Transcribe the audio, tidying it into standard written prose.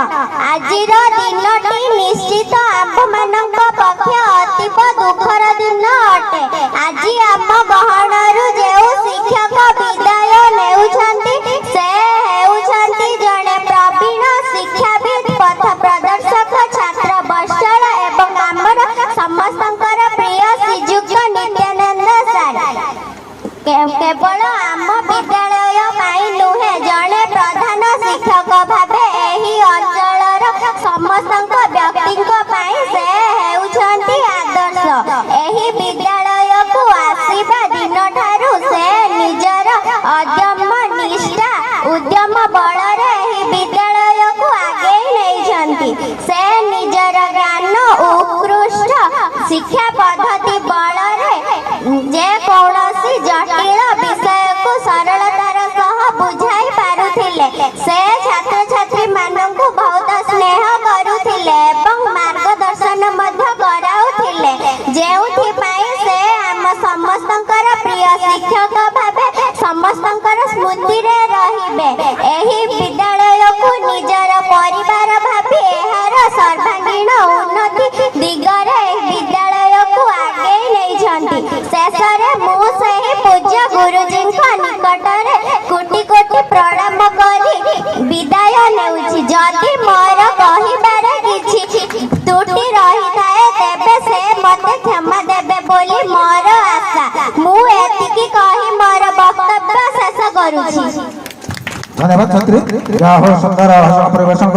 आजिर दिनटी निश्चित आम्भमानंक पक्ष अतीव दुखर दिन अटे। आजि आम गहणरू जेउ शिक्षक विदाय नेउछंती से हेउछंती जणे प्रवीण शिक्षाविद पथ प्रदर्शक छात्र बत्सल एवं आमर समस्तंकर प्रिय श्रीजुक्त नित्यानंद सार। केवल आम विद्यालय पाई नुहे जणे प्रधान शिक्षक भावे एही अंचलर समस्त व्यक्तिक पाई से हेउछंती आदर्श। एही विद्यालय को आसीबा दिन ठारू से निजर अदम्य निष्ठा उद्यम बल एही विद्यालय को आगे नेइछंती। से निजर ज्ञान उत्कृष्ट शिक्षा पद्धति बल जे कौनसी जटिल विषय को सरलतार सह बुझाई पारुथिले। से छात्र छात्री मानंकु बहुत स्नेह करुथिले एवं मार्गदर्शन मध्य कराउथिले। जेउथि पाई से आम समस्तंकर प्रिय शिक्षक भावे समस्तंकर स्मृति रे रहिबे। एही विद्यालय को निजर परिवार भाभी एहार सर्वांगीण उन्नति दिगरे विद्यालय को आगे नेइछंती। शेषरे मु सेही पूज्य गुरुजी निकटरे कोटि कोटि प्रणाम करी विदाय नेउछि। जदि मोर कहिबारे किछि त्रुटि रही थाए तेबे से मते क्षमा देबे बोली मोर आशा। मु एतिकी कहि मोर वक्तव्य शेष करूछि। धन्यवाद छात्री। जा हो सुंदर भाषण परिवेशन